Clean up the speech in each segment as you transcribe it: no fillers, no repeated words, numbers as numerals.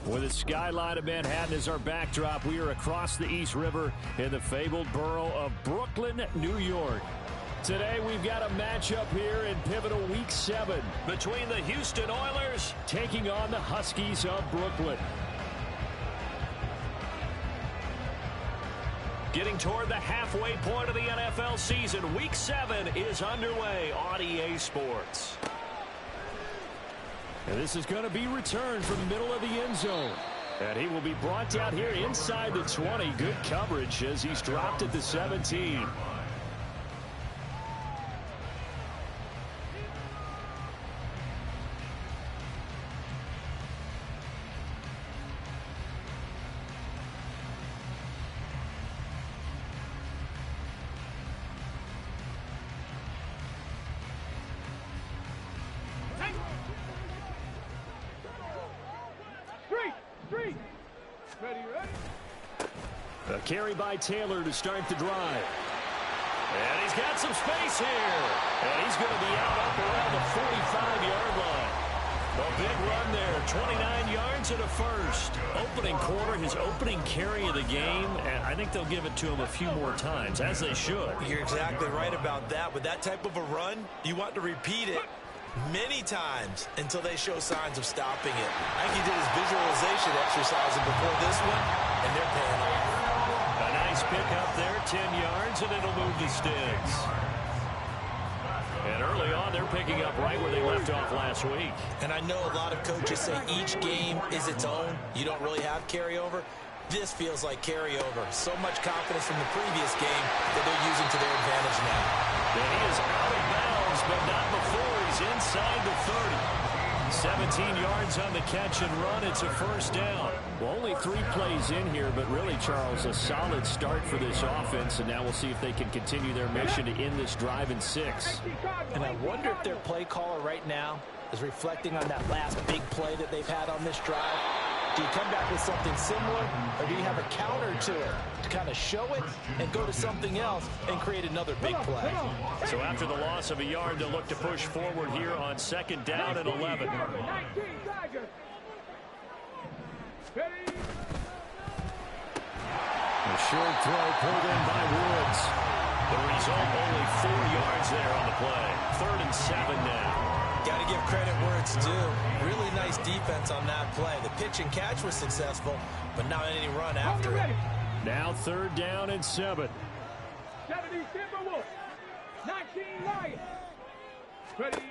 With the skyline of Manhattan as our backdrop, we are across the East River in the fabled borough of Brooklyn, New York. Today we've got a matchup here in pivotal Week 7 between the Houston Oilers taking on the Huskies of Brooklyn. Getting toward the halfway point of the NFL season, Week 7 is underway on EA Sports. And this is going to be returned from the middle of the end zone. And he will be brought down here inside the 20. Good coverage as he's dropped at the 17. A carry by Taylor to start the drive. And he's got some space here. And he's going to be out up around the 45-yard line. A big run there, 29 yards and a first. Opening quarter, his opening carry of the game, and I think they'll give it to him a few more times, as they should. You're exactly right about that. With that type of a run, you want to repeat it many times until they show signs of stopping it. I think he did his visualization exercise before this one, and they're paying off. A nice pick up there, 10 yards, and it'll move the sticks. And early on, they're picking up right where they left off last week. And I know a lot of coaches say each game is its own. You don't really have carryover. This feels like carryover. So much confidence from the previous game that they're using to their advantage now. And he is out of bounds, but not before he's inside the 30. 17 yards on the catch and run. It's a first down. Well, only 3 plays in here, but really, Charles, a solid start for this offense. And now we'll see if they can continue their mission to end this drive in 6. And I wonder if their play caller right now is reflecting on that last big play that they've had on this drive. Do you come back with something similar, or do you have a counter to it to kind of show it and go to something else and create another big play? So after the loss of a yard, they'll look to push forward here on 2nd down and 11. A short throw pulled in by Woods. The result, only 4 yards there on the play. 3rd and 7 now. Got to give credit where it's due. Really nice defense on that play. The pitch and catch was successful, but not any run after it. Now 3rd down and 7. 70 Timberwolves, 19 Lions. Ready.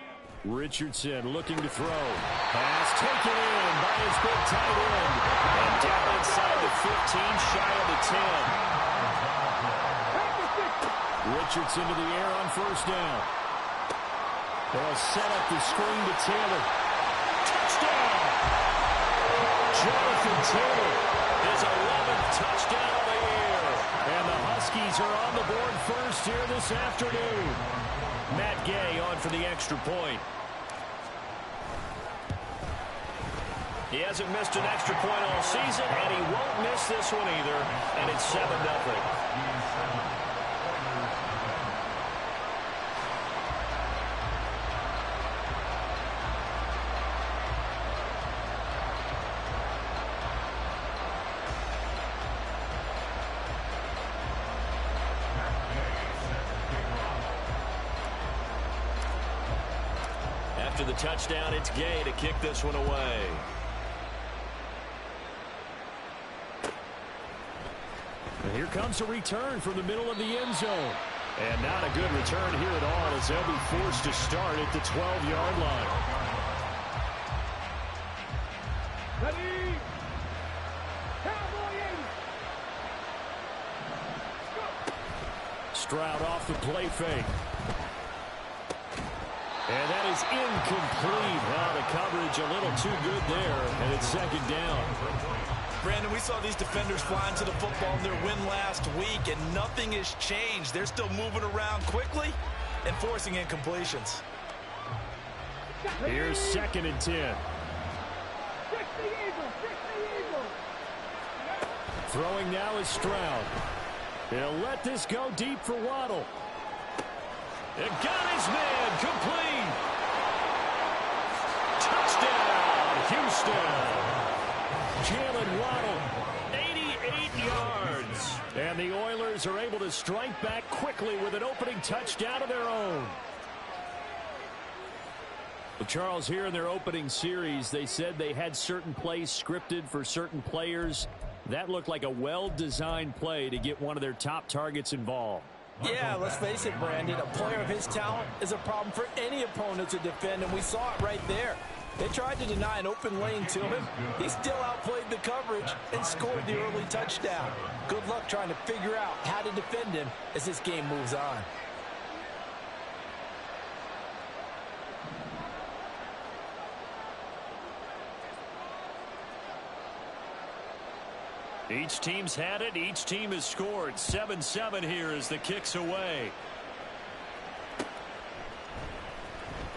Richardson looking to throw. Pass taken in by his big tight end. And down inside the 15, shy of the 10. Richardson to the air on 1st down. They'll set up the screen to Taylor. Touchdown! Jonathan Taylor, his 11th touchdown of the year. And the Huskies are on the board first here this afternoon. Matt Gay on for the extra point. He hasn't missed an extra point all season, and he won't miss this one either. And it's 7-0. After the touchdown, it's Gay to kick this one away. And here comes a return from the middle of the end zone. And not a good return here at all as they'll be forced to start at the 12-yard line. Ready. Cowboy 80. Stroud off the play fake. And that is incomplete. Well, the coverage a little too good there, and it's 2nd down. Brandon, we saw these defenders flying to the football in their win last week, and nothing has changed. They're still moving around quickly and forcing incompletions. Here's 2nd and 10. Throwing now is Stroud. He'll let this go deep for Waddle. It got his man complete. Touchdown, Houston. Jalen Waddle. 88 yards. And the Oilers are able to strike back quickly with an opening touchdown of their own. Well, Charles, here in their opening series, they said they had certain plays scripted for certain players. That looked like a well-designed play to get one of their top targets involved. Yeah, let's face it, Brandon. A player of his talent is a problem for any opponent to defend, and we saw it right there. They tried to deny an open lane to him. He still outplayed the coverage and scored the early touchdown. Good luck trying to figure out how to defend him as this game moves on. Each team's had it. Each team has scored. 7-7 here as the kick's away.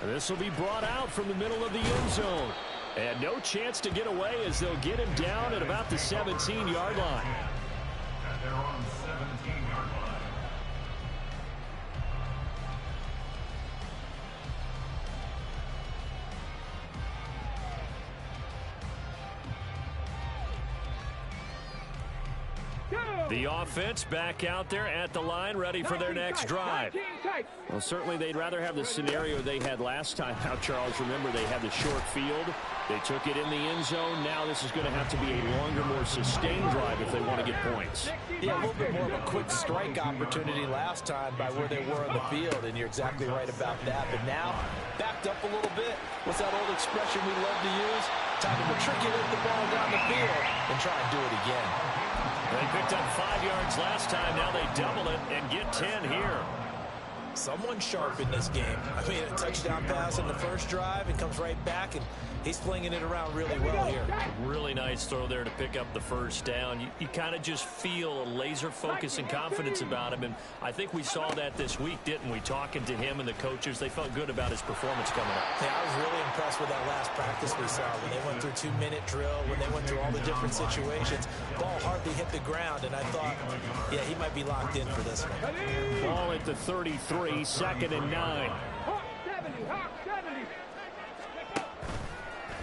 This will be brought out from the middle of the end zone. And no chance to get away as they'll get him down at about the 17-yard line. And they're on 17-yard line. The offense back out there at the line, ready for their next drive. Well, certainly they'd rather have the scenario they had last time out, Charles. Remember, they had the short field. They took it in the end zone. Now this is going to have to be a longer, more sustained drive if they want to get points. Yeah, a little bit more of a quick strike opportunity last time by where they were on the field, and you're exactly right about that. But now, backed up a little bit. What's that old expression we love to use? Time to matriculate the ball down the field and try and do it again. They picked up 5 yards last time. Now they double it and get 10 here. Someone sharp in this game. I mean, a touchdown pass in the first drive and comes right back, and he's flinging it around really well here. Really nice throw there to pick up the first down. You kind of just feel a laser focus and confidence about him, and I think we saw that this week, didn't we? Talking to him and the coaches, they felt good about his performance coming up. Yeah, I was really impressed with that last practice we saw when they went through 2-minute drill, when they went through all the different situations. Ball hardly hit the ground, and I thought, yeah, he might be locked in for this one. Ball at the 33, 2nd and 9. Hawk 70.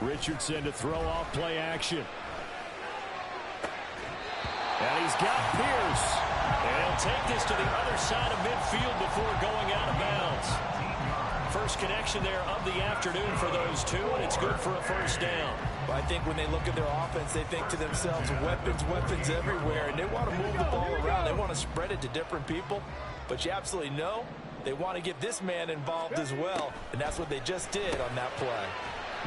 Richardson to throw off play action. And he's got Pierce. And he'll take this to the other side of midfield before going out of bounds. First connection there of the afternoon for those two, and it's good for a first down. But I think when they look at their offense, they think to themselves, weapons everywhere, and they want to move the ball around. They want to spread it to different people, but you absolutely know they want to get this man involved as well, and that's what they just did on that play.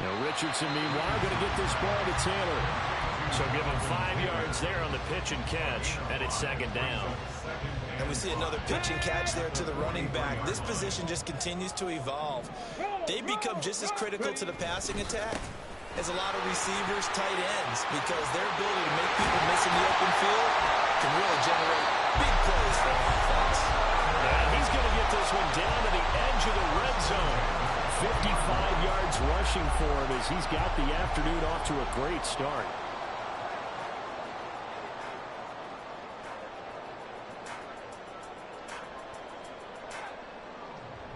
Now Richardson, meanwhile, going to get this ball to Taylor. So give him 5 yards there on the pitch and catch, and it's 2nd down. And we see another pitch and catch there to the running back. This position just continues to evolve. They become just as critical to the passing attack as a lot of receivers, tight ends, because their ability to make people miss in the open field can really generate big plays for offense. And he's going to get this one down to the edge of the red zone. 55 yards rushing for him as he's got the afternoon off to a great start.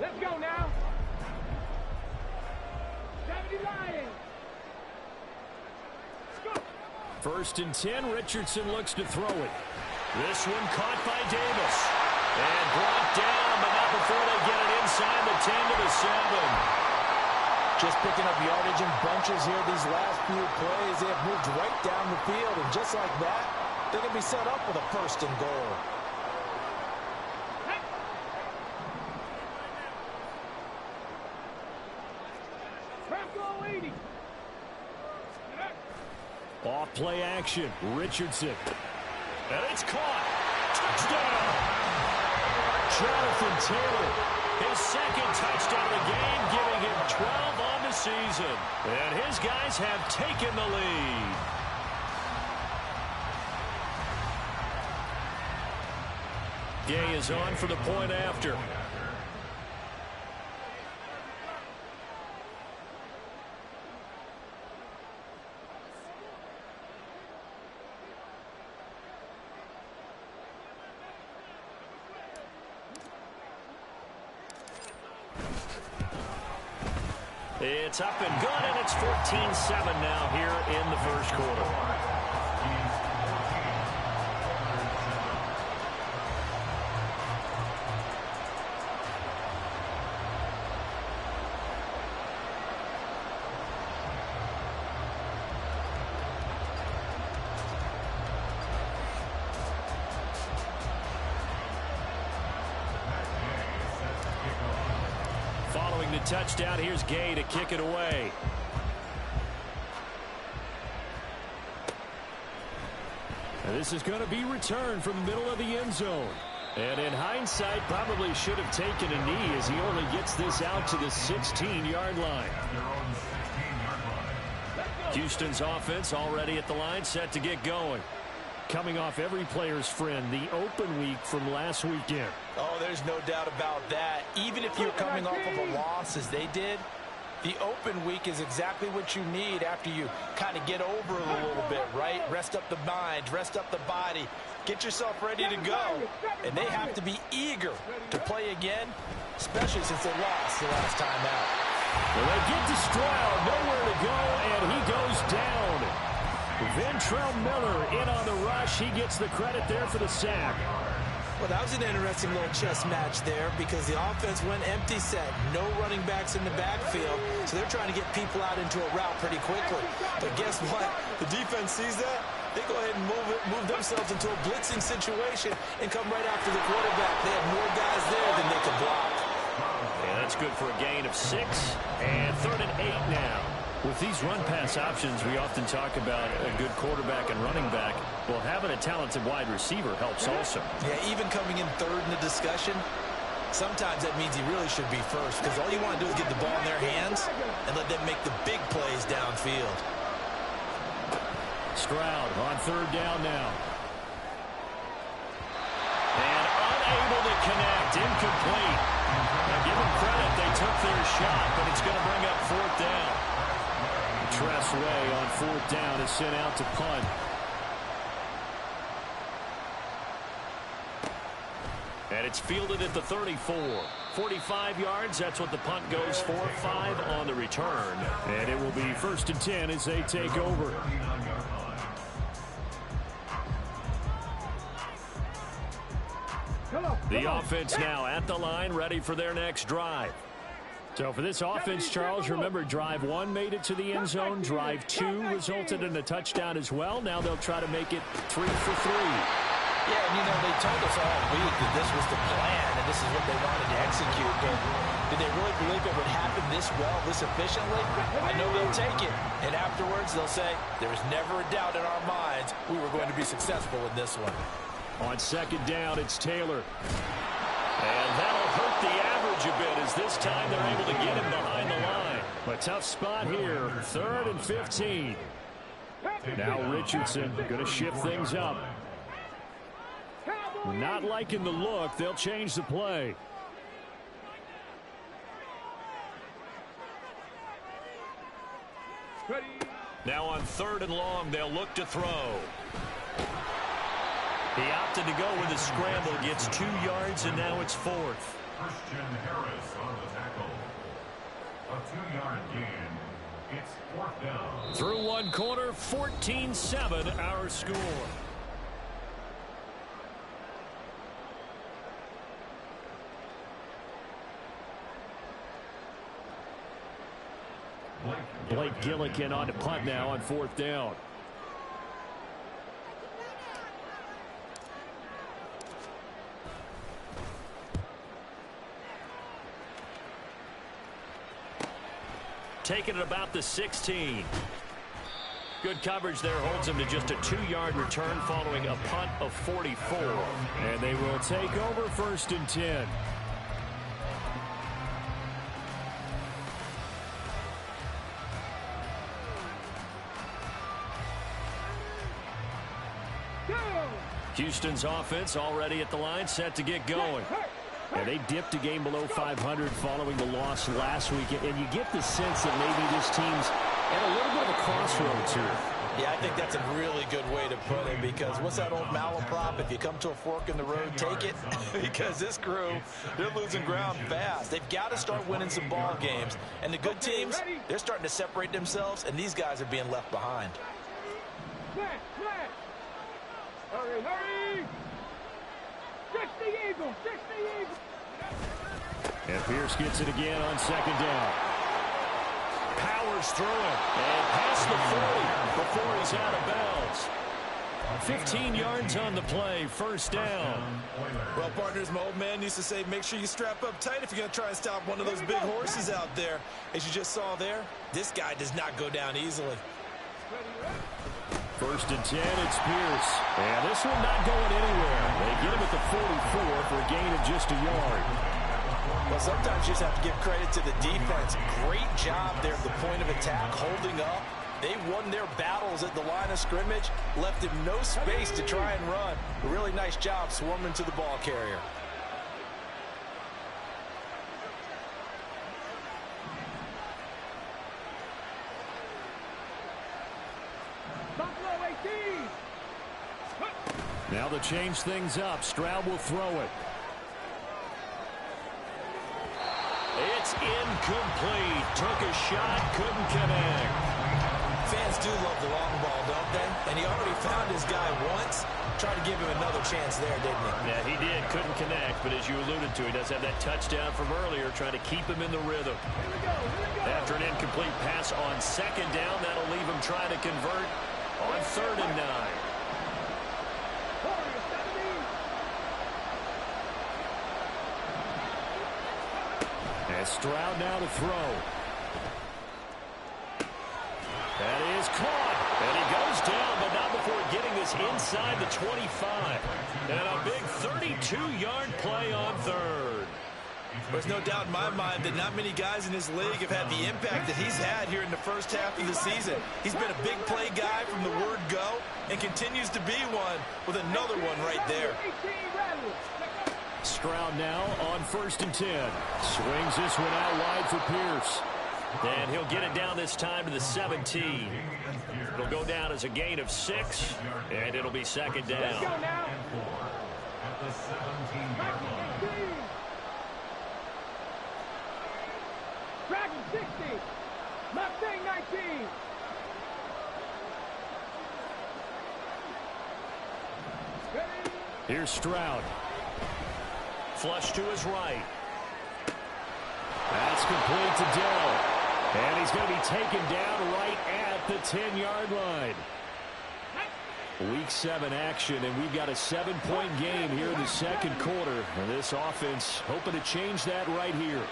Let's go now. 70 Lions. Let's go. 1st and 10, Richardson looks to throw it. This one caught by Davis. And brought down, but not before they get it inside the 10 to the 7. Just picking up yardage in bunches here these last few plays. They have moved right down the field, and just like that, they can be set up with a 1st and goal. Bronco 80. Off play action, Richardson. And it's caught. Touchdown. Jonathan Taylor, his 2nd touchdown of the game, giving him 12 on the season. And his guys have taken the lead. Gay is on for the point after. It's up and good, and it's 14-7 now here in the first quarter. touchdown. Here's Gay to kick it away. And this is going to be returned from the middle of the end zone. And in hindsight, probably should have taken a knee as he only gets this out to the 16-yard line. Houston's offense already at the line, set to get going. Coming off every player's friend, the open week from last weekend. Oh, there's no doubt about that. Even if you're coming off of a loss as they did, the open week is exactly what you need after you kind of get over it a little bit, right? Rest up the mind, rest up the body, get yourself ready to go. And they have to be eager to play again, especially since they lost the last time out. Well, they get to Stroud, nowhere to go, and he goes down. Ventrell Miller in on the rush. He gets the credit there for the sack. Well, that was an interesting little chess match there because the offense went empty set. No running backs in the backfield, so they're trying to get people out into a route pretty quickly. But guess what? The defense sees that. They go ahead and move themselves into a blitzing situation and come right after the quarterback. They have more guys there than they could block. And that's good for a gain of 6. And 3rd and 8 now. With these run-pass options, we often talk about a good quarterback and running back. Well, having a talented wide receiver helps also. Yeah, even coming in 3rd in the discussion, sometimes that means he really should be first because all you want to do is get the ball in their hands and let them make the big plays downfield. Stroud on 3rd down now. And unable to connect, incomplete. Now give them credit, they took their shot, but it's going to bring up 4th down. Tress Way on 4th down is sent out to punt. And it's fielded at the 34. 45 yards, that's what the punt goes for. 5 on the return. And it will be 1st and 10 as they take over. The offense now at the line, ready for their next drive. So for this offense, Charles, remember, drive 1 made it to the end zone. Drive 2 resulted in a touchdown as well. Now they'll try to make it 3 for 3. Yeah, and you know, they told us all week that this was the plan and this is what they wanted to execute. But did they really believe it would happen this well, this efficiently? I know they'll take it. And afterwards, they'll say, there was never a doubt in our minds we were going to be successful in this one. On 2nd down, it's Taylor. And that'll hurt the average a bit as this time they're able to get him behind the line. A tough spot here, 3rd and 15. Now Richardson going to shift things up. Not liking the look. They'll change the play. Now on 3rd and long, they'll look to throw. He opted to go with a scramble, gets 2 yards, and now it's 4th. Christian Harris on the tackle. A 2-yard gain. It's 4th down. Through 1 quarter, 14-7 our score. Blake Gillikin on to punt now on 4th down. Taking it about the 16. Good coverage there holds him to just a 2-yard return following a punt of 44. And they will take over 1st and 10. Houston's offense already at the line, set to get going. And they dipped a game below 500 following the loss last week. And you get the sense that maybe this team's at a little bit of a crossroads here. Yeah, I think that's a really good way to put it because what's that old malaprop? If you come to a fork in the road, take it. Because this crew, they're losing ground fast. They've got to start winning some ball games. And the good teams, they're starting to separate themselves, and these guys are being left behind. Hurry, hurry! 60 Eagles, 60 Eagles! And Pierce gets it again on 2nd down. Powers through it and past the 40 before he's out of bounds. 15 yards on the play, first down. Well, partners, my old man used to say, make sure you strap up tight if you're going to try and stop one of those big horses out there. As you just saw there, this guy does not go down easily. First and 10, it's Pierce. And this one not going anywhere. They get him at the 44 for a gain of just a yard. Well, sometimes you just have to give credit to the defense. Great job there at the point of attack, holding up. They won their battles at the line of scrimmage, left him no space to try and run. A really nice job swarming to the ball carrier. Now to change things up, Stroud will throw it. It's incomplete. Took a shot, couldn't connect. Fans do love the long ball, don't they? And he already found his guy once. Tried to give him another chance there, didn't he? Yeah, he did. Couldn't connect, but as you alluded to, he does have that touchdown from earlier, trying to keep him in the rhythm. After an incomplete pass on second down, that'll leave him trying to convert on 3rd and 9. And Stroud now to throw. That is caught. And he goes down, but not before getting this inside the 25. And a big 32-yard play on 3rd. There's no doubt in my mind that not many guys in this league have had the impact that he's had here in the first half of the season. He's been a big play guy from the word go and continues to be one with another one right there. Stroud now on 1st and 10. Swings this one out wide for Pierce. And he'll get it down this time to the 17. It'll go down as a gain of 6, and it'll be 2nd down. Dragon 60. Mustang 19. Here's Stroud. Flush to his right. That's complete to Dell. And he's going to be taken down right at the 10-yard line. Week 7 action, and we've got a 7-point game here in the second quarter. And this offense hoping to change that right here.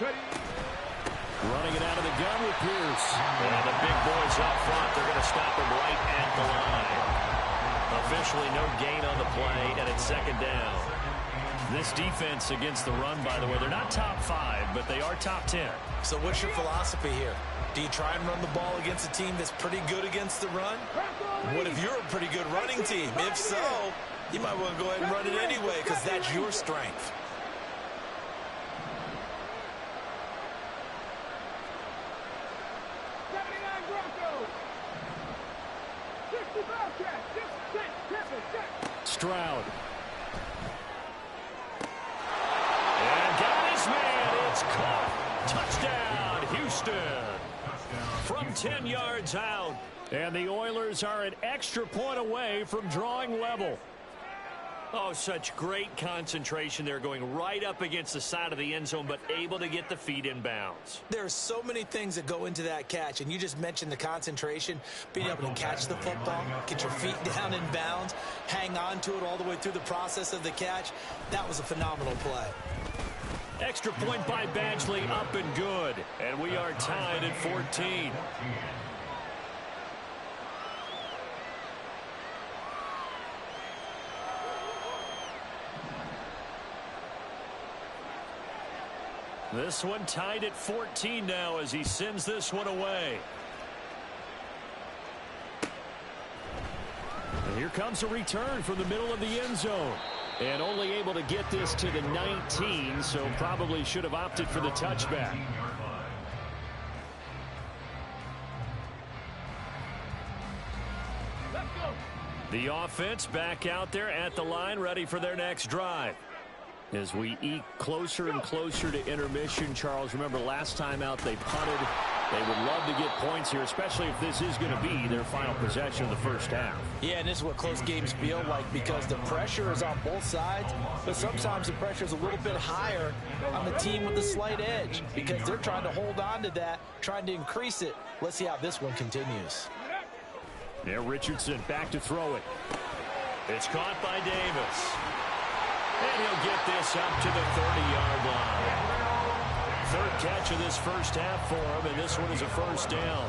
Running it out of the gun with Pierce. And the big boys up front, they're going to stop him right at the line. Officially no gain on the play, and it's 2nd down. This defense against the run, by the way, they're not top 5, but they are top 10. So what's your philosophy here? Do you try and run the ball against a team that's pretty good against the run? What if you're a pretty good running team? If so, you might want to go ahead and run it anyway because that's your strength. Stroud. And got his man. It's caught. Touchdown, Houston. From 10 yards out. And the Oilers are an extra point away from drawing level. Oh, such great concentration there, going right up against the side of the end zone, but able to get the feet in bounds. There are so many things that go into that catch, and you just mentioned the concentration, being able to catch the football, get your feet down in bounds, hang on to it all the way through the process of the catch. That was a phenomenal play. Extra point by Badgley, up and good. And we are tied at 14. This one tied at 14 now as he sends this one away. And here comes a return from the middle of the end zone. And only able to get this to the 19, so probably should have opted for the touchback. The offense back out there at the line, ready for their next drive. As we eke closer and closer to intermission, Charles, remember last time out they punted They would love to get points here, especially if this is going to be their final possession of the first half. Yeah, and this is what close games feel like because the pressure is on both sides, but sometimes the pressure is a little bit higher on the team with the slight edge because they're trying to hold on to that, trying to increase it. Let's see how this one continues. Now Richardson back to throw it. It's caught by Davis. And he'll get this up to the 30-yard line. Third catch of this first half for him, and this one is a first down.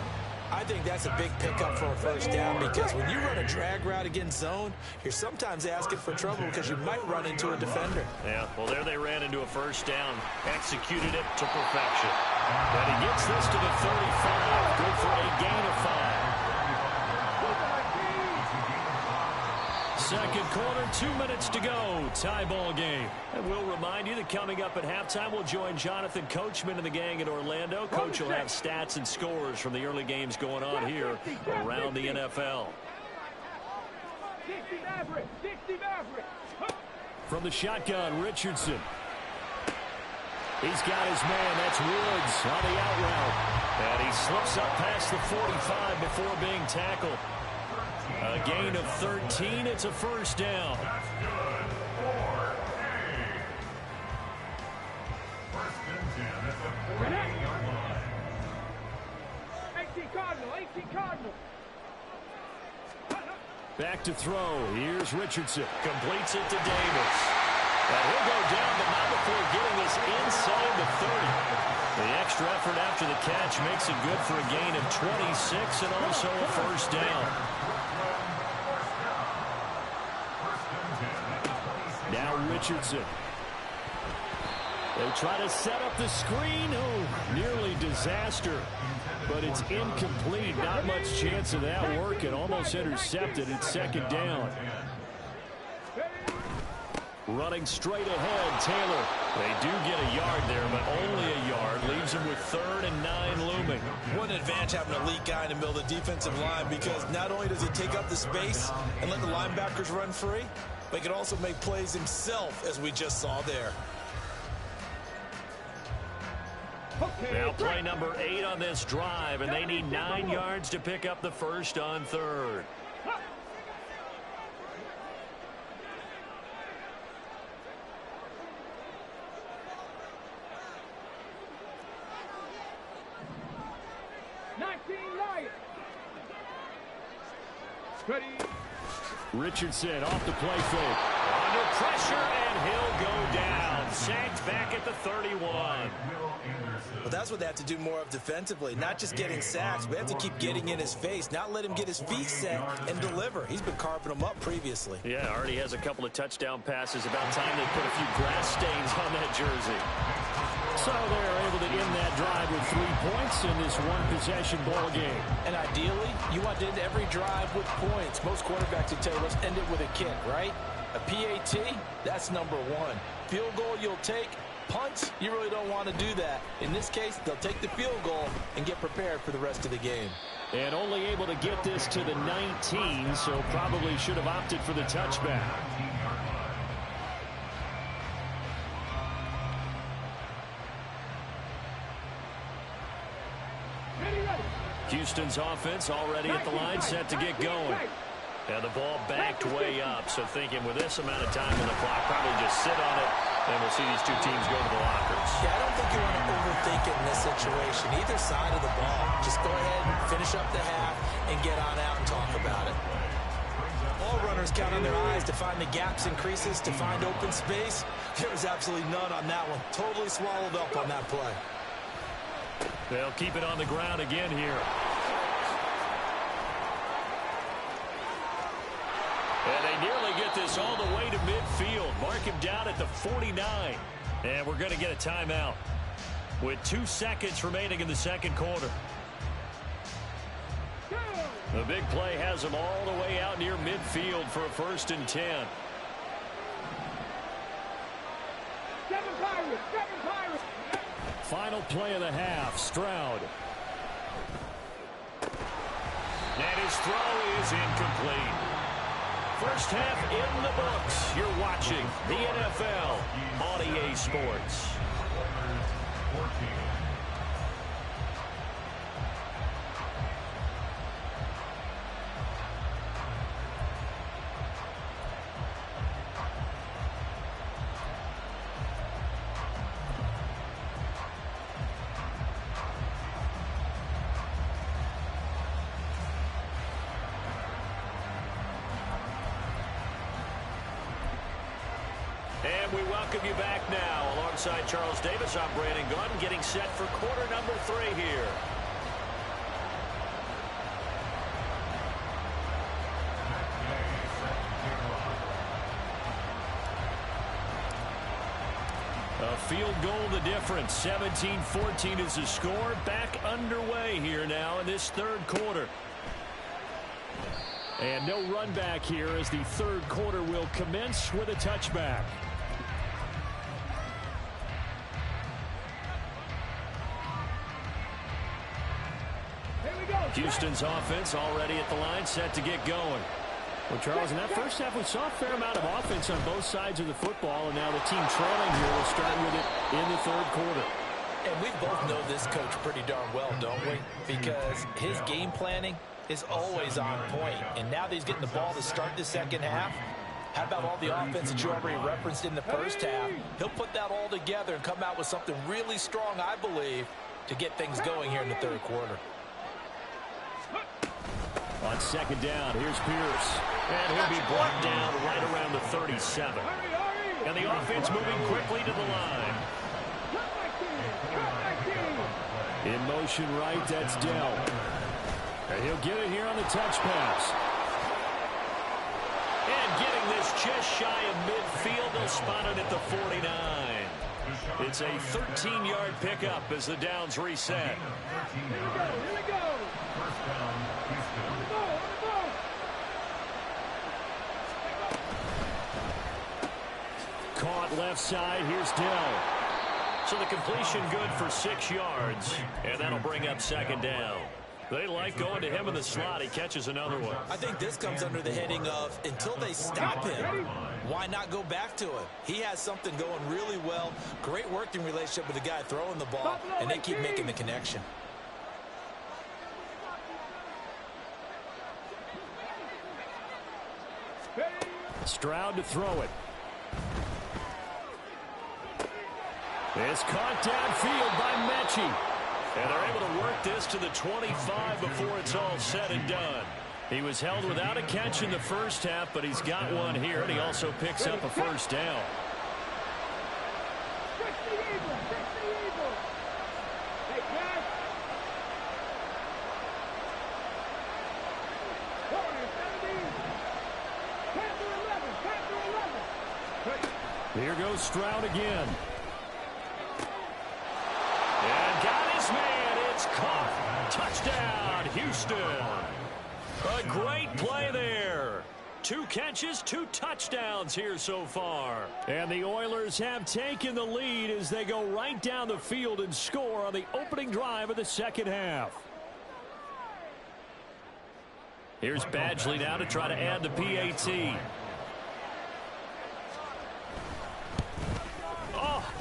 I think that's a big pickup for a first down because when you run a drag route against zone, you're sometimes asking for trouble because you might run into a defender. Yeah, well, there they ran into a first down, executed it to perfection. And he gets this to the 35, good for a gain of 5. Second quarter, 2 minutes to go. Tie ball game. And we'll remind you that coming up at halftime, we'll join Jonathan Coachman and the gang in Orlando. Coach will have stats and scores from the early games going on here around the NFL. From the shotgun, Richardson. He's got his man. That's Woods on the out route. And he slips up past the 45 before being tackled. A gain of 13. It's a first down. That's good for First and 10 at the 40-yard line. 18 Cardinal, 18 Cardinal. Back to throw. Here's Richardson. Completes it to Davis. And he'll go down, but not before getting this inside the 30. The extra effort after the catch makes it good for a gain of 26 and also a first down. Now Richardson. They try to set up the screen. Oh, nearly disaster. But it's incomplete. Not much chance of that working. Almost intercepted. It's second down. Running straight ahead, Taylor. They do get a yard there, but only a yard. Leaves him with 3rd and 9 looming. What an advantage having an elite guy in the middle of the defensive line because not only does he take up the space and let the linebackers run free, but he can also make plays himself, as we just saw there. Now play number 8 on this drive, and they need 9 yards to pick up the first on 3rd. Ready. Richardson off the play fake. Under pressure, and he'll go down. Sacked back at the 31. Well, that's what they have to do more of defensively, not just getting sacks, but they have to keep getting in his face, not let him get his feet set and deliver. He's been carving them up previously. Yeah, already has a couple of touchdown passes. About time they put a few grass stains on that jersey. So they're able to end that drive with 3 points in this one-possession ball game. And ideally, you want to end every drive with points. Most quarterbacks would tell you, let's end it with a kick, right? A PAT, that's number 1. Field goal you'll take. Punts, you really don't want to do that. In this case, they'll take the field goal and get prepared for the rest of the game. And only able to get this to the 19, so probably should have opted for the touchback. Houston's offense already at the line, set to get going. And the ball backed way up, so thinking with this amount of time on the clock, probably just sit on it, and we'll see these two teams go to the lockers. Yeah, I don't think you want to overthink it in this situation. Either side of the ball. Just go ahead and finish up the half and get on out and talk about it. All runners count on their eyes to find the gaps and creases, to find open space. There was absolutely none on that one. Totally swallowed up on that play. They'll keep it on the ground again here. And they nearly get this all the way to midfield. Mark him down at the 49. And we're going to get a timeout with 2 seconds remaining in the second quarter. The big play has them all the way out near midfield for a 1st and 10. 7 Pirates, 7 Pirates. Final play of the half, Stroud. And his throw is incomplete. First half in the books. You're watching the NFL on EA Sports. we welcome you back now. Alongside Charles Davis, I'm Brandon Gunn, getting set for quarter number 3 here. A field goal the difference. 17-14 is the score. Back underway here now in this third quarter. And no run back here as the third quarter will commence with a touchback. Houston's offense already at the line, set to get going. Well, Charles, in that first half, we saw a fair amount of offense on both sides of the football, and now the team trailing here will start with it in the third quarter. And we both know this coach pretty darn well, don't we? Because his game planning is always on point. And now that he's getting the ball to start the second half, how about all the offense that you already referenced in the first half? He'll put that all together and come out with something really strong, I believe, to get things going here in the third quarter. On second down, here's Pierce. And he'll be brought down right around the 37. And the offense moving quickly to the line. In motion right, that's Dell. And he'll get it here on the touch pass. And getting this just shy of midfield, they'll spot it at the 49. It's a 13-yard pickup as the downs reset. Here we go. First down, Houston. Caught left side. Here's Dell. So the completion good for 6 yards. And that'll bring up second down. They like going to him in the slot. He catches another one. I think this comes under the heading of until they stop him, why not go back to him? He has something going really well. Great working relationship with the guy throwing the ball, and they keep making the connection. Stroud to throw it. It's caught downfield by Mechie. And they're able to work this to the 25 before it's all said and done. He was held without a catch in the first half, but he's got one here, and he also picks up a first down. Here goes Stroud again. And got his man. It's caught. Touchdown, Houston. A great play there. 2 catches, 2 touchdowns here so far. And the Oilers have taken the lead as they go right down the field and score on the opening drive of the second half. Here's Badgley now to try to add the PAT.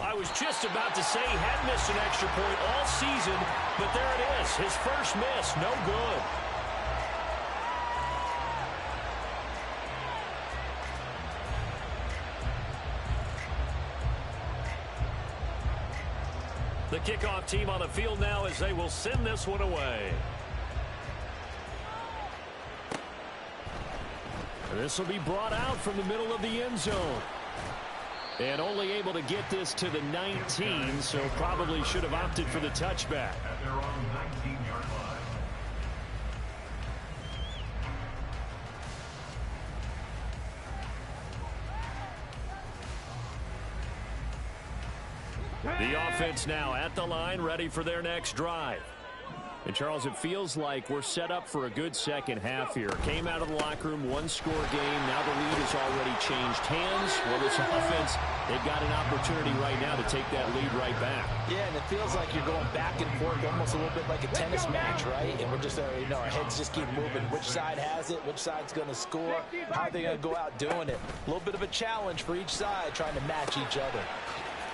I was just about to say he had missed an extra point all season, but there it is. His first miss, no good. The kickoff team on the field now as they will send this one away. This will be brought out from the middle of the end zone. And only able to get this to the 19, so probably should have opted for the touchback. At their own 19-yard line. The offense now at the line, ready for their next drive. And, Charles, it feels like we're set up for a good second half here. Came out of the locker room, 1-score game. Now the lead has already changed hands. Well, this offense, they've got an opportunity right now to take that lead right back. Yeah, and it feels like you're going back and forth almost a little bit like a tennis match, right? And we're just, our heads just keep moving. Which side has it? Which side's going to score? How are they going to go out doing it? A little bit of a challenge for each side trying to match each other.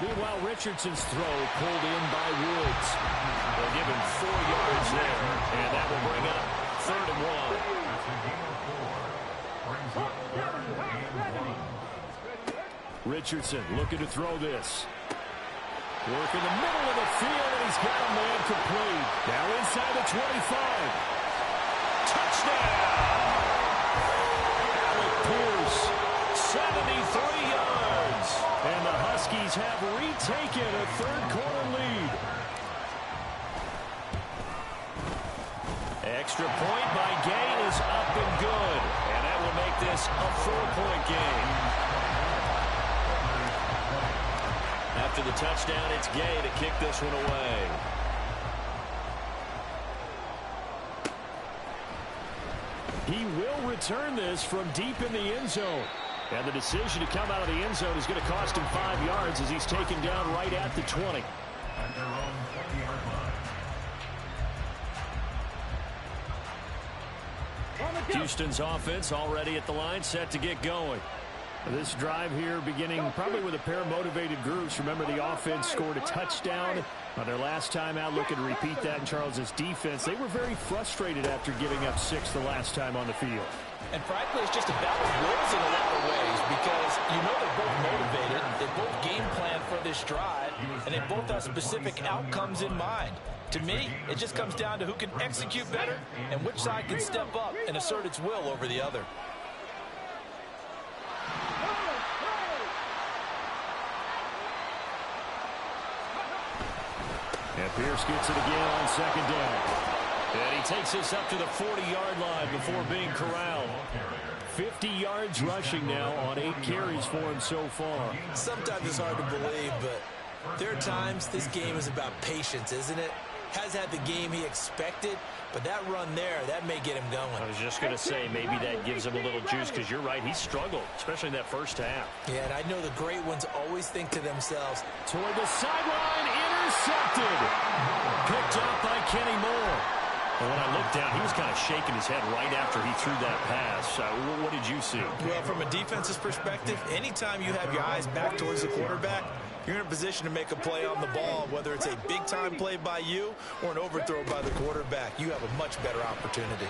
Meanwhile, Richardson's throw pulled in by Woods. They'll give him 4 yards there, and that will bring up 3rd and 1. Richardson looking to throw this. Work in the middle of the field, and he's got a man complete. Now inside the 25. Touchdown! Alec Pierce, 73 yards. And the Huskies have retaken a third-quarter lead. Extra point by Gay is up and good. And that will make this a 4-point game. After the touchdown, it's Gay to kick this one away. He will return this from deep in the end zone. And the decision to come out of the end zone is going to cost him 5 yards as he's taken down right at the 20. At their own 20-yard line. Houston's offense already at the line, set to get going. This drive here beginning probably with a pair of motivated groups. Remember, the offense scored a touchdown on their last time out, looking to repeat that in Charles's defense. They were very frustrated after giving up 6 the last time on the field. And frankly, it's just a battle of wills in a lot of ways because you know they're both motivated. They both game plan for this drive, and they both have specific outcomes in mind. To me, it just comes down to who can execute better and which side can step up and assert its will over the other. And Pierce gets it again on second down. And he takes this up to the 40-yard line before being corralled. 50 yards rushing now on 8 carries for him so far. Sometimes it's hard to believe, but there are times this game is about patience, isn't it? Has had the game he expected, but that run there, that may get him going. I was just going to say, maybe that gives him a little juice because you're right, he struggled, especially in that first half. Yeah, and I know the great ones always think to themselves, toward the sideline, intercepted. Picked up by Kenny Moore. And when I looked down, he was kind of shaking his head right after he threw that pass. What did you see? Well, from a defense's perspective, anytime you have your eyes back towards the quarterback, you're in a position to make a play on the ball, whether it's a big-time play by you or an overthrow by the quarterback. You have a much better opportunity.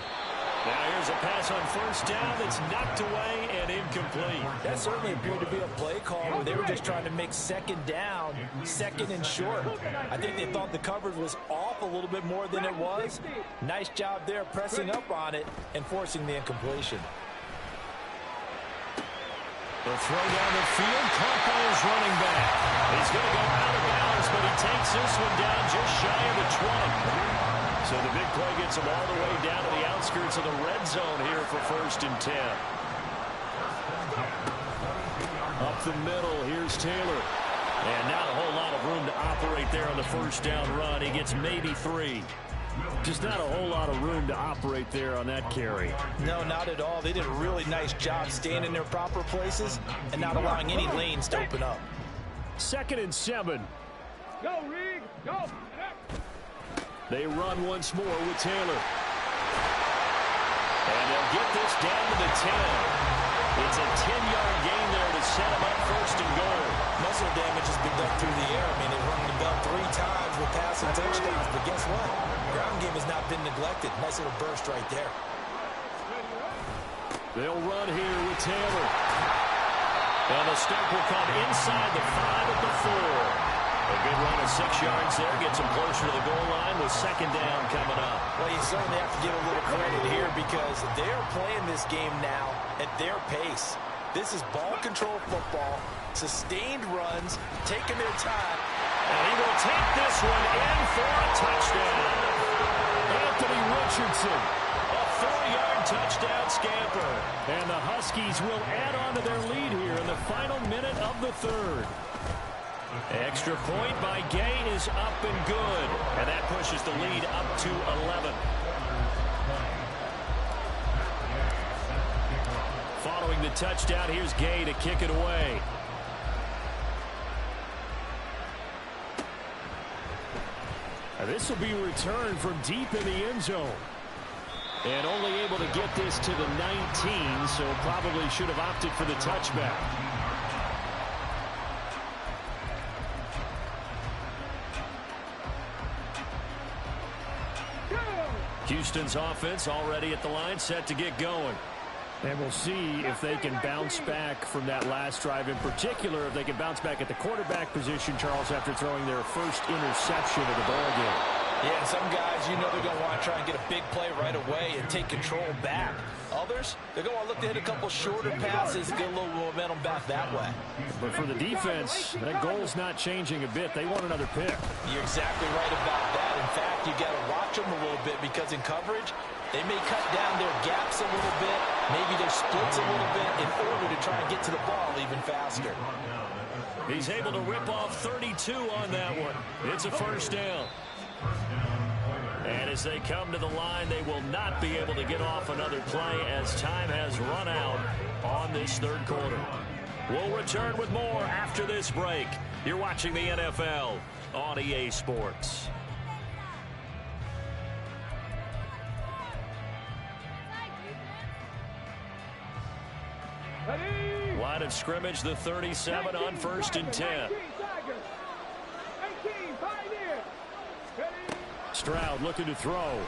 Now here's a pass on first down that's knocked away and incomplete. That certainly appeared to be a play call where they were just trying to make second down, second and short. I think they thought the coverage was off a little bit more than it was. Nice job there pressing up on it and forcing the incompletion. The throw down the field, caught by his running back. He's going to go out of bounds, but he takes this one down just shy of the 20. So the big play gets him all the way down to the outskirts of the red zone here for 1st and 10. Up the middle, here's Taylor. And not a whole lot of room to operate there on the first down run. He gets maybe 3. Just not a whole lot of room to operate there on that carry. No, not at all. They did a really nice job staying in their proper places and not allowing any lanes to open up. 2nd and 7. Go, Reed, go. They run once more with Taylor. And they'll get this down to the 10. It's a 10-yard gain there to set them up 1st and goal. Muscle damage has been done through the air. I mean, they've run the bell 3 times with passing touchdowns. But guess what? Ground game has not been neglected. Nice little burst right there. They'll run here with Taylor. And the stop will come inside the 5 at the 4. A good run of 6 yards there. Gets them closer to the goal line with 2nd down coming up. Well, you certainly have to give a little credit here because they're playing this game now at their pace. This is ball control football, sustained runs, taking their time. And he will take this one in for a touchdown. Anthony Richardson, a 4-yard touchdown scamper. And the Huskies will add on to their lead here in the final minute of the 3rd. Extra point by Gay is up and good. And that pushes the lead up to 11. Following the touchdown, here's Gay to kick it away. This will be returned from deep in the end zone. And only able to get this to the 19, so probably should have opted for the touchback. Houston's offense already at the line, set to get going. And we'll see if they can bounce back from that last drive. In particular, if they can bounce back at the quarterback position, Charles, after throwing their first interception of the ballgame. Yeah, some guys, you know they're going to want to try and get a big play right away and take control back. Others, they're going to look to hit a couple shorter passes, get a little momentum back that way. But for the defense, that goal's not changing a bit. They want another pick. You're exactly right about that. In fact, you got to watch them a little bit because in coverage, they may cut down their gaps a little bit, maybe their splits a little bit in order to try and get to the ball even faster. He's able to rip off 32 on that one. It's a first down. And as they come to the line, they will not be able to get off another play as time has run out on this third quarter. We'll return with more after this break. You're watching the NFL on EA Sports. Line of scrimmage, the 37 on 1st and 10. Stroud looking to throw.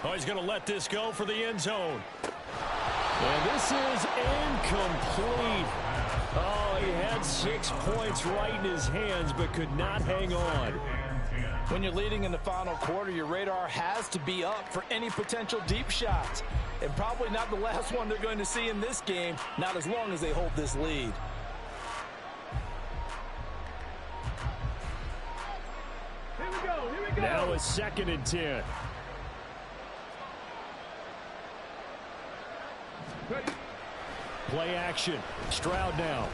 Oh, he's going to let this go for the end zone. And this is incomplete. Oh, he had 6 points right in his hands, but could not hang on. When you're leading in the final quarter, your radar has to be up for any potential deep shots. And probably not the last one they're going to see in this game, not as long as they hold this lead. Here we go. Now it's 2nd and 10. Ready. Play action. Stroud now.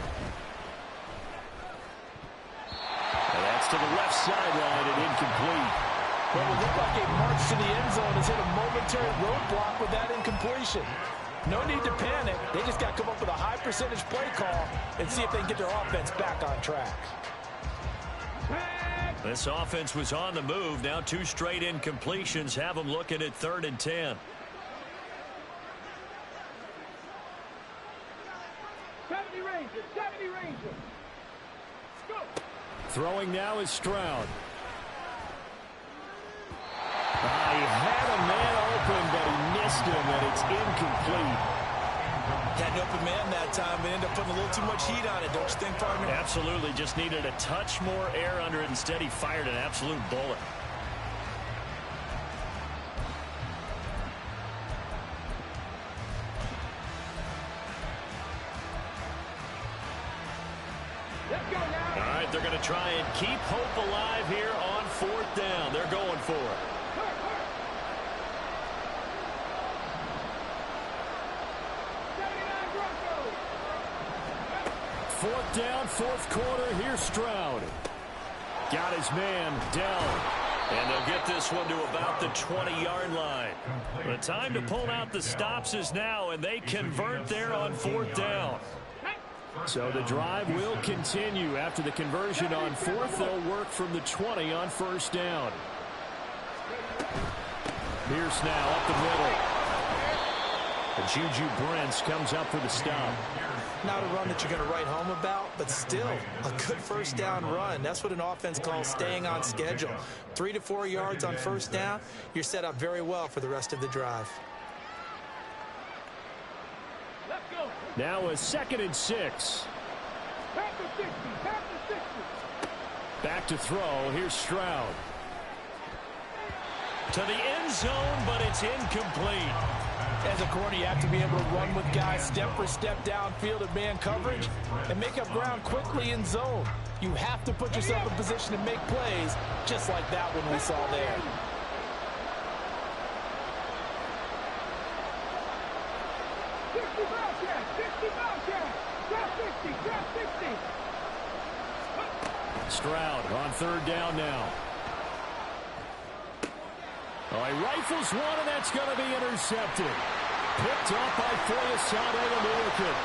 And that's to the left sideline and incomplete. Well, it looked like a march to the end zone has hit a momentary roadblock with that incompletion. No need to panic. They just got to come up with a high percentage play call and see if they can get their offense back on track. This offense was on the move. Now 2 straight incompletions have them looking at 3rd and 10. 70 Rangers. Go. Throwing now is Stroud. He had a man open, but he missed him, and it's incomplete. Had an open man that time, but ended up putting a little too much heat on it, don't you think, partner? Absolutely. Just needed a touch more air under it. Instead, he fired an absolute bullet. Let's go now. All right, they're going to try and keep hope alive here on 4th down. They're going for it. 4th down, 4th quarter. Here's Stroud. Got his man down. And they'll get this one to about the 20-yard line. The time to pull out the stops is now, and they convert there on 4th down. So the drive will continue. After the conversion on 4th, they'll work from the 20 on 1st down. Pierce now up the middle. And Juju Brents comes up for the stop. Not a run that you're going to write home about, but still a good 1st down run. That's what an offense calls staying on schedule. 3 to 4 yards on 1st down, you're set up very well for the rest of the drive. Let's go. Now a 2nd and 6. Back to 60. Back to throw. Here's Stroud. To the end zone, but it's incomplete. As a corner, you have to be able to run with guys step for step downfield at man coverage and make up ground quickly in zone. You have to put yourself in position to make plays, just like that one we saw there. Stroud on 3rd down now. Oh, he rifles one, and that's going to be intercepted. Picked up by Foyesade American.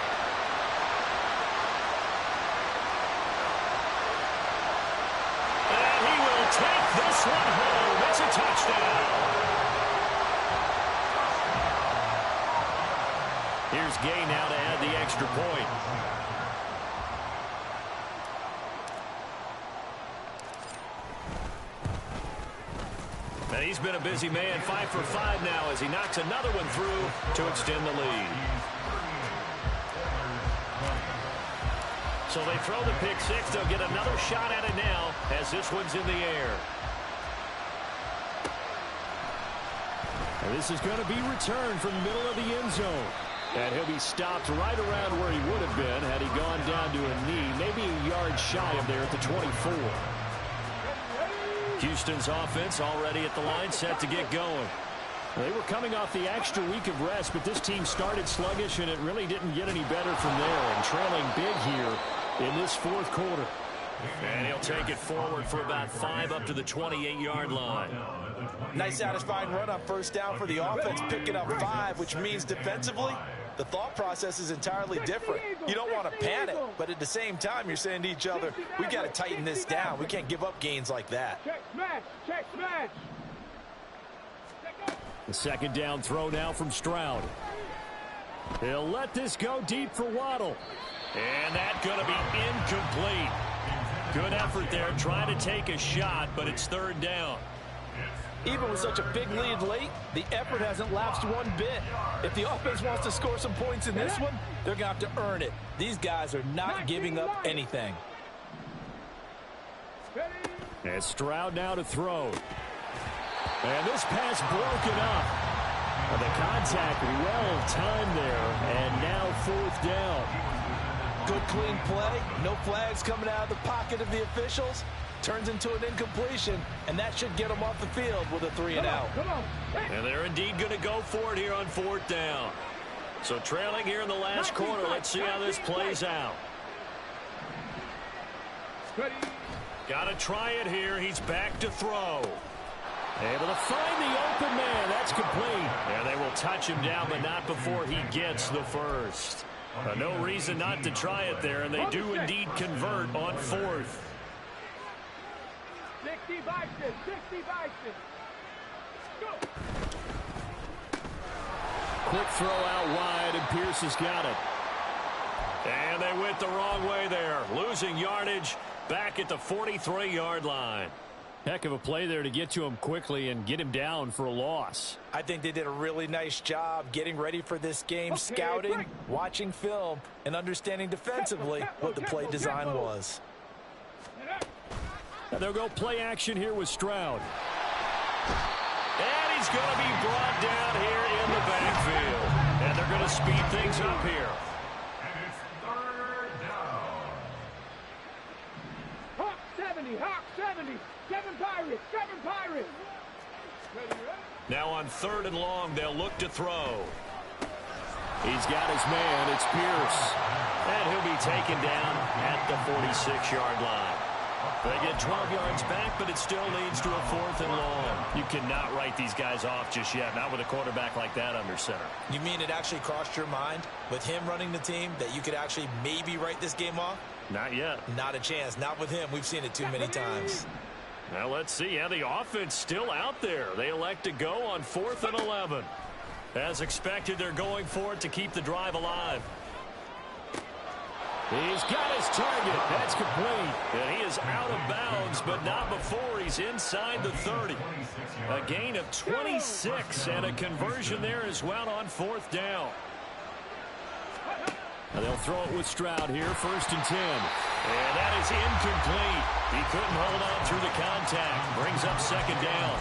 And he will take this one home. It's a touchdown. Here's Gay now to add the extra point. And he's been a busy man, 5 for 5 now as he knocks another one through to extend the lead. So they throw the pick 6. They'll get another shot at it now as this one's in the air. And this is going to be returned from the middle of the end zone. And he'll be stopped right around where he would have been had he gone down to a knee, maybe a yard shy of there at the 24. Houston's offense already at the line, set to get going. They were coming off the extra week of rest, but this team started sluggish, and it really didn't get any better from there, and trailing big here in this fourth quarter. And he'll take it forward for about 5 up to the 28-yard line. Nice satisfying run on first down for the offense, picking up 5, which means defensively, the thought process is entirely different. You don't want to panic, but at the same time, you're saying to each other, we've got to tighten this down. We can't give up gains like that. Check smash, check smash. The second down throw now from Stroud. He'll let this go deep for Waddle. And that's going to be incomplete. Good effort there, trying to take a shot, but it's third down. Even with such a big lead late, the effort hasn't lapsed one bit. If the offense wants to score some points in this one, they're going to have to earn it. These guys are not giving up anything. And Stroud now to throw. And this pass broken up. The contact well timed there, and now fourth down. Good clean play, no flags coming out of the pocket of the officials. Turns into an incompletion, and that should get them off the field with a 3-and-out. And they're indeed going to go for it here on fourth down. So trailing here in the last quarter, let's see how this plays out. Got to try it here. He's back to throw. Able to find the open man. That's complete. And they will touch him down, but not before he gets the first. No reason not to try it there, and they do indeed convert on fourth. 60 Bison, 60 Bison. Go. Quick throw out wide, and Pierce has got it. And they went the wrong way there. Losing yardage back at the 43-yard line. Heck of a play there to get to him quickly and get him down for a loss. I think they did a really nice job getting ready for this game, scouting, watching film, and understanding defensively what the play design was. And they'll go play action here with Stroud. And he's going to be brought down here in the backfield. And they're going to speed things up here. And it's third down. Hawk 70, Hawk 70. 7 Pirates, 7 Pirates. Now on third and long, they'll look to throw. He's got his man. It's Pierce. And he'll be taken down at the 46-yard line. They get 12 yards back, but it still leads to a fourth and long. You cannot write these guys off just yet, not with a quarterback like that under center. You mean it actually crossed your mind with him running the team that you could actually maybe write this game off? Not yet. Not a chance. Not with him. We've seen it too many times. Now let's see. Yeah, the offense still out there. They elect to go on 4th and 11. As expected, they're going for it to keep the drive alive. He's got his target. That's complete. And he is out of bounds, but not before he's inside the 30. A gain of 26 and a conversion there as well on 4th down. And they'll throw it with Stroud here, 1st and 10. And that is incomplete. He couldn't hold on through the contact. Brings up 2nd down.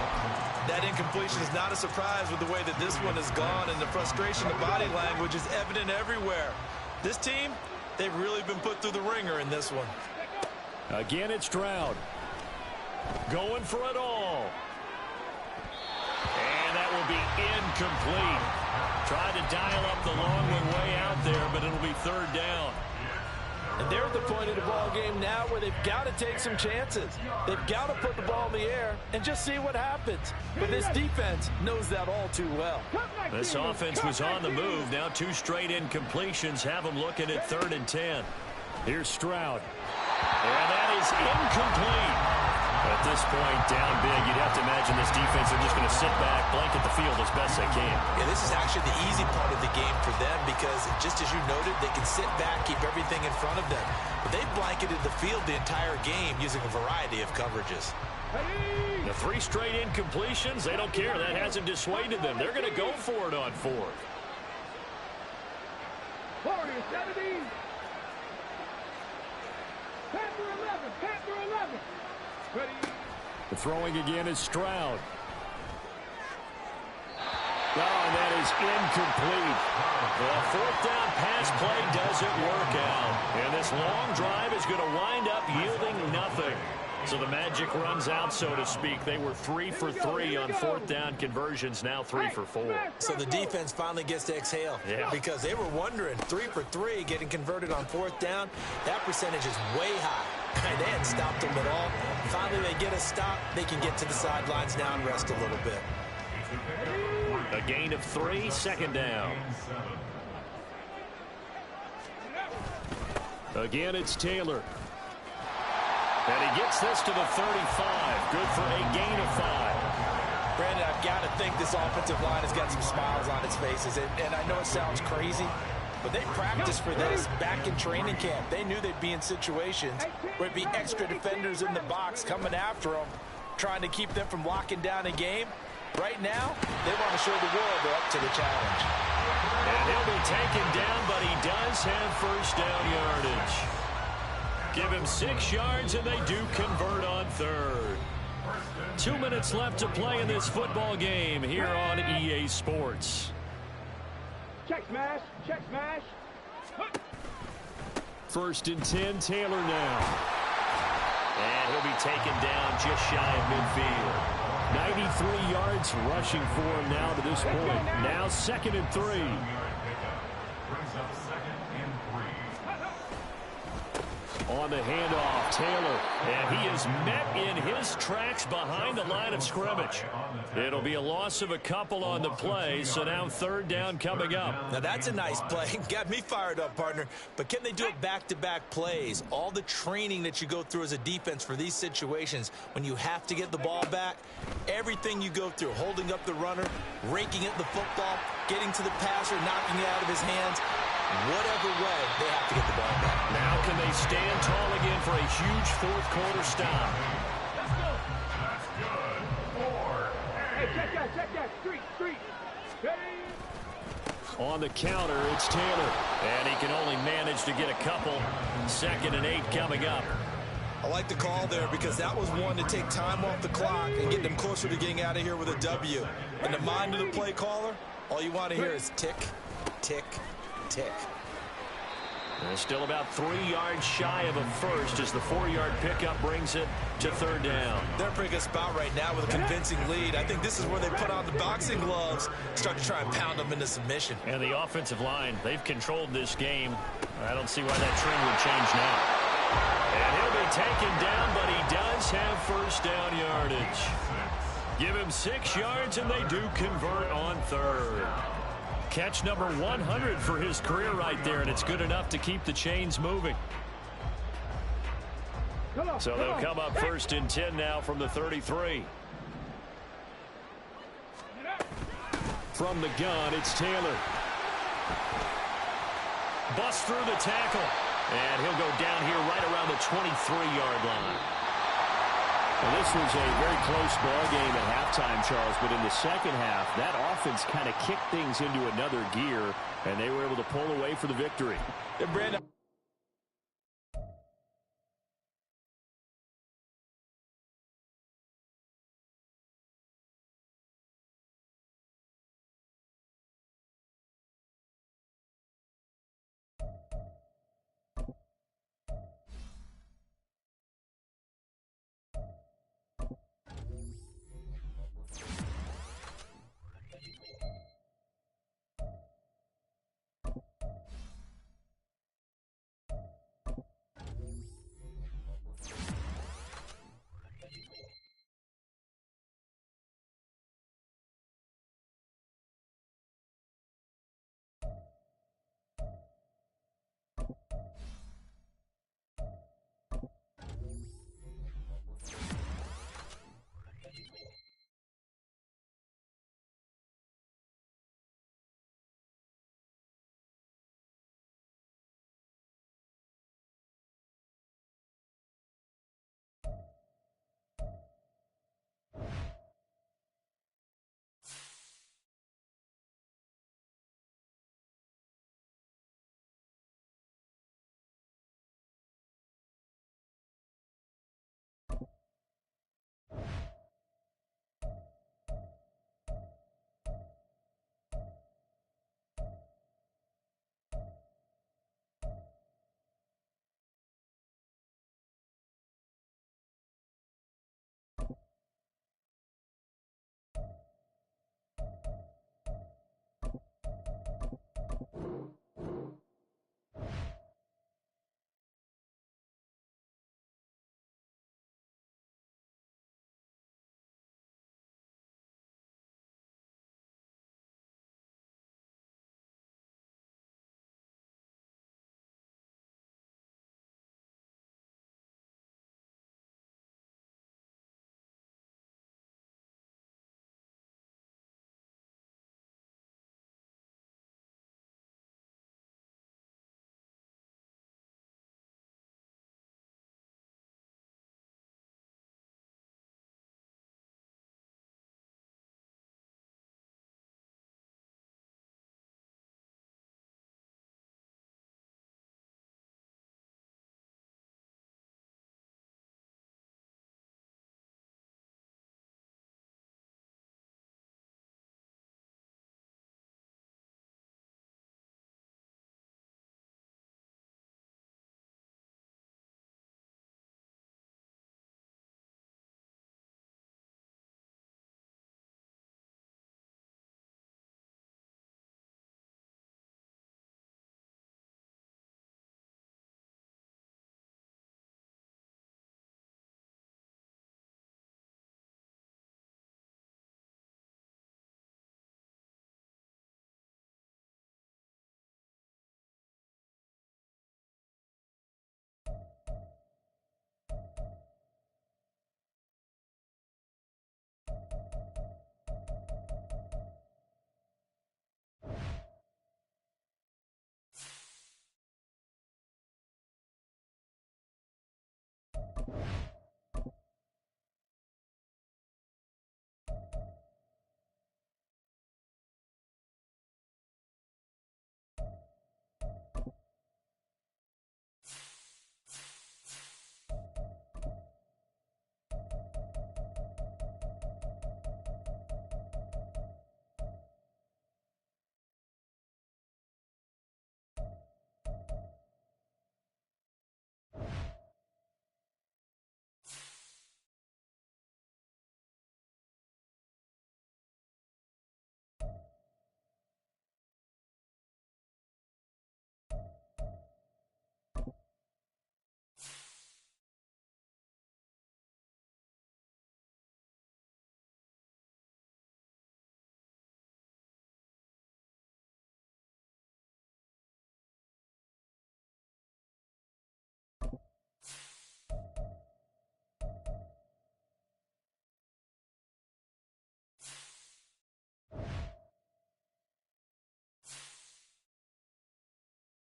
That incompletion is not a surprise with the way that this one has gone, and the frustration, the body language is evident everywhere. This team, they've really been put through the ringer in this one. Again, it's Stroud. Going for it all. And that will be incomplete. Tried to dial up the long way out there, but it'll be 3rd down. And they're at the point of the ball game now where they've got to take some chances. They've got to put the ball in the air and just see what happens. But this defense knows that all too well. This offense was on the move. Now 2 straight incompletions have them looking at 3rd and 10. Here's Stroud. And that is incomplete. At this point, down big, you'd have to imagine this defense are just going to sit back, blanket the field as best they can. Yeah, this is actually the easy part of the game for them because, just as you noted, they can sit back, keep everything in front of them. But they've blanketed the field the entire game using a variety of coverages. The 3 straight incompletions, they don't care. That hasn't dissuaded them. They're going to go for it on 4th. Warrior 70. Panther 11, Panther 11. The throwing again is Stroud. and that is incomplete. The fourth down pass play doesn't work out. And this long drive is going to wind up yielding nothing. So the magic runs out, so to speak. They were 3 for 3 on fourth down conversions, now 3 for 4. So the defense finally gets to exhale. Yeah. Because they were wondering, 3 for 3 getting converted on fourth down. That percentage is way high. And they hadn't stopped them at all. Finally, they get a stop. They can get to the sidelines now and rest a little bit. A gain of 3, second down. Again, it's Taylor. And he gets this to the 35. Good for a gain of 5. Brandon, I've got to think this offensive line has got some smiles on its faces. And I know it sounds crazy, but they practiced for this back in training camp. They knew they'd be in situations where it'd be extra defenders in the box coming after them, trying to keep them from locking down a game. Right now, they want to show the world they're up to the challenge. And he'll be taken down, but he does have first down yardage. Give him 6 yards, and they do convert on third. 2 minutes left to play in this football game here on EA Sports. Check smash, check smash. First and 10, Taylor now. And he'll be taken down just shy of midfield. 93 yards rushing for him now to this point. Now 2nd and 3. Brings up 2nd and 3. On the handoff, Taylor. And he is met in his tracks behind the line of scrimmage. It'll be a loss of a couple on the play, so now third down coming up. Now that's a nice play. Got me fired up, partner. But can they do it back-to-back plays? All the training that you go through as a defense for these situations, when you have to get the ball back, everything you go through, holding up the runner, raking at the football, getting to the passer, knocking it out of his hands, whatever way, they have to get the ball back. Now can they stand tall again for a huge fourth quarter stop? Let's go. That's good. 4. Hey, check that. Street. Ready? On the counter, it's Taylor. And he can only manage to get a couple. 2nd and 8 coming up. I like the call there because that was one to take time off the clock and get them closer to getting out of here with a W. In the mind of the play caller, all you want to hear is tick, tick, tick. They're still about 3 yards shy of a first as the 4-yard pickup brings it to third down. They're in a pretty good spot right now with a convincing lead. I think this is where they put on the boxing gloves, start to try and pound them into submission. And the offensive line, they've controlled this game. I don't see why that trend would change now. And he'll be taken down, but he does have first down yardage. Give him 6 yards, and they do convert on third. Catch number 100 for his career right there, and it's good enough to keep the chains moving. So they'll come up first and 10 now from the 33. From the gun, it's Taylor. Bust through the tackle. And he'll go down here right around the 23-yard line. Well, this was a very close ball game at halftime, Charles, but in the second half, that offense kind of kicked things into another gear, and they were able to pull away for the victory. And Brandon,